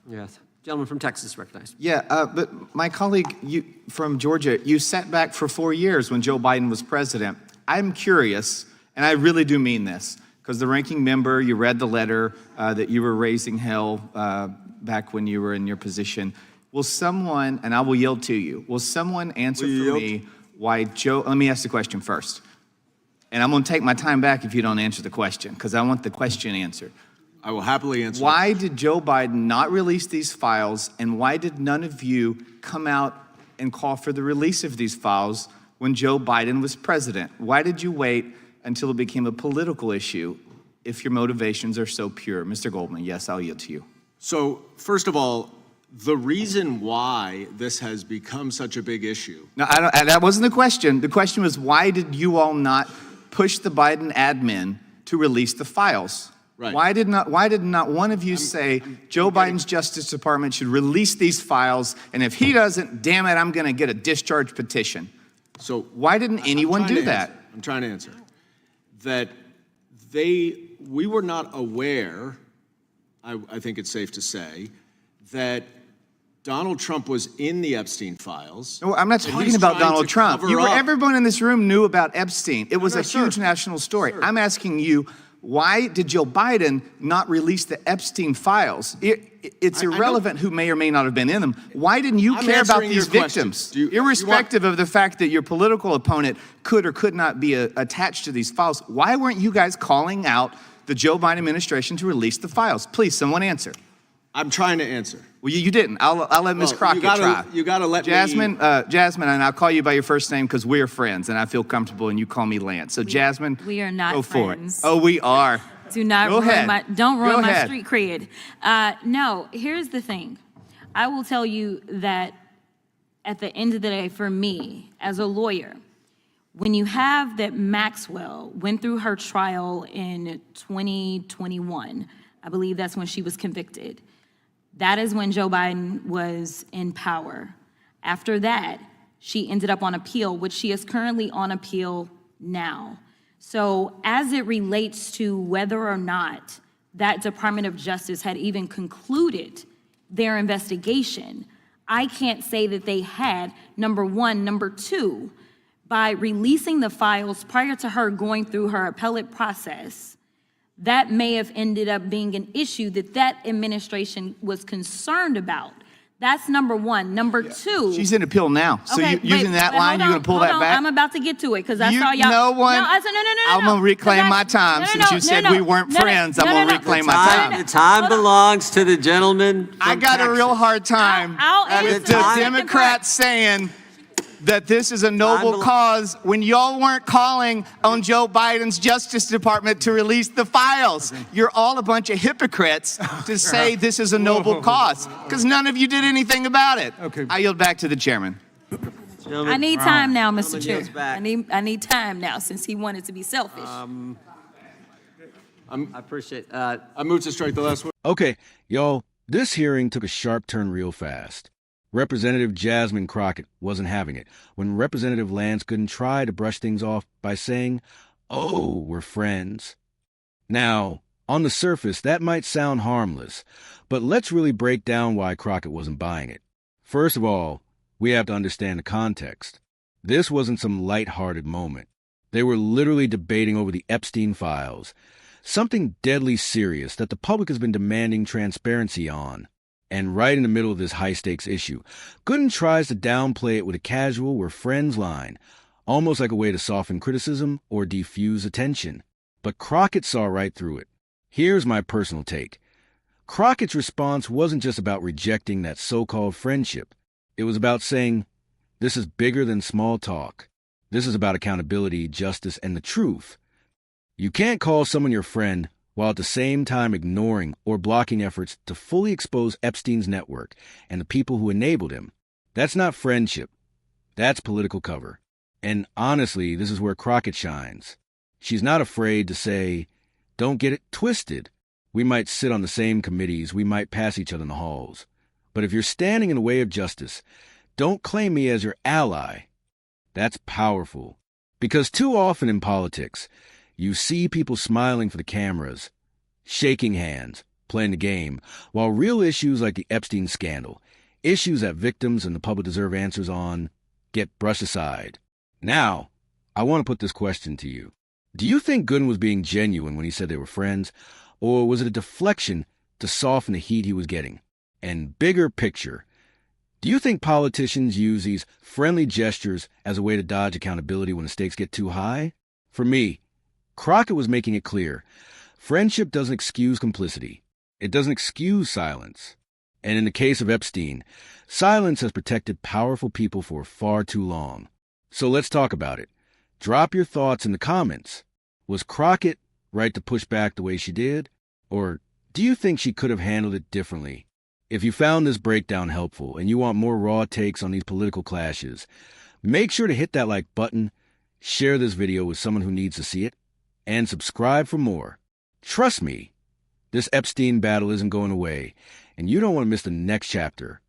Yes. Gentleman from Texas recognized. Yeah, but my colleague from Georgia, you sat back for 4 years when Joe Biden was president. I'm curious, and I really do mean this, because the ranking member, you read the letter that you were raising hell back when you were in your position. Will someone, and I will yield to you, will someone answer for me why Joe, let me ask the question first. And I'm going to take my time back if you don't answer the question, because I want the question answered. I will happily answer. Why did Joe Biden not release these files, and why did none of you come out and call for the release of these files when Joe Biden was president? Why did you wait until it became a political issue if your motivations are so pure? Mr. Goldman, yes, I'll yield to you. So, first of all, the reason why this has become such a big issue. No, that wasn't the question. The question was, why did you all not push the Biden admin to release the files? Right. Why did not one of you say Joe Biden's Justice Department should release these files, and if he doesn't, damn it, I'm going to get a discharge petition? So why didn't anyone do that? I'm trying to answer. That we were not aware, I think it's safe to say, that Donald Trump was in the Epstein files. No, I'm not talking about Donald Trump. Everyone in this room knew about Epstein. It was a huge national story. Sir. I'm asking you, why did Joe Biden not release the Epstein files? It's irrelevant who may or may not have been in them. Why didn't you care about these victims? Irrespective of the fact that your political opponent could or could not be attached to these files, why weren't you guys calling out the Joe Biden administration to release the files? Please, someone answer. I'm trying to answer. Well, you didn't. I'll let Ms. Crockett try. You got to let Jasmine, me. Jasmine, and I'll call you by your first name because we're friends, and I feel comfortable, and you call me Lance. So, Jasmine, we are not go for friends. it. Oh, we are. Do not Go ruin ahead. don't ruin Go my ahead. street cred. No, here's the thing. I will tell you that at the end of the day, for me, as a lawyer, when you have that Maxwell went through her trial in 2021, I believe that's when she was convicted. That is when Joe Biden was in power. After that, she ended up on appeal, which she is currently on appeal now. So as it relates to whether or not that Department of Justice had even concluded their investigation, I can't say that they had, number one. Number two, by releasing the files prior to her going through her appellate process, that may have ended up being an issue that administration was concerned about. That's number one. Number two. She's in appeal now. So using that line, you're going to pull that back? I'm about to get to it because I saw y'all. No one. No, I said, no. I'm going to reclaim my time. Since you said we weren't friends, I'm going to reclaim my time. The time belongs to the gentleman from I got Texas. a real hard time with the Democrats saying that this is a noble cause when y'all weren't calling on Joe Biden's Justice Department to release the files. You're all a bunch of hypocrites to say this is a noble cause because none of you did anything about it. I yield back to the chairman. Gentleman, I need time now, Mr. Chair. yields back. I need time now since he wanted to be selfish. I appreciate I moved to strike the last one. Okay, y'all, this hearing took a sharp turn real fast. Representative Jasmine Crockett wasn't having it when Representative Lance Gooden tried to brush things off by saying, "Oh, we're friends." Now, on the surface, that might sound harmless, but let's really break down why Crockett wasn't buying it. First of all, we have to understand the context. This wasn't some lighthearted moment. They were literally debating over the Epstein files, something deadly serious that the public has been demanding transparency on. And right in the middle of this high-stakes issue, Gooden tries to downplay it with a casual "we're friends" line, almost like a way to soften criticism or defuse attention. But Crockett saw right through it. Here's my personal take. Crockett's response wasn't just about rejecting that so-called friendship. It was about saying, this is bigger than small talk. This is about accountability, justice, and the truth. You can't call someone your friend while at the same time ignoring or blocking efforts to fully expose Epstein's network and the people who enabled him. That's not friendship. That's political cover. And honestly, this is where Crockett shines. She's not afraid to say, don't get it twisted. We might sit on the same committees, we might pass each other in the halls. But if you're standing in the way of justice, don't claim me as your ally. That's powerful. Because too often in politics, you see people smiling for the cameras, shaking hands, playing the game, while real issues like the Epstein scandal, issues that victims and the public deserve answers on, get brushed aside. Now, I want to put this question to you. Do you think Gooden was being genuine when he said they were friends, or was it a deflection to soften the heat he was getting? And bigger picture, do you think politicians use these friendly gestures as a way to dodge accountability when the stakes get too high? For me, Crockett was making it clear. Friendship doesn't excuse complicity. It doesn't excuse silence. And in the case of Epstein, silence has protected powerful people for far too long. So let's talk about it. Drop your thoughts in the comments. Was Crockett right to push back the way she did? Or do you think she could have handled it differently? If you found this breakdown helpful and you want more raw takes on these political clashes, make sure to hit that like button, share this video with someone who needs to see it, and subscribe for more. Trust me, this Epstein battle isn't going away, and you don't want to miss the next chapter.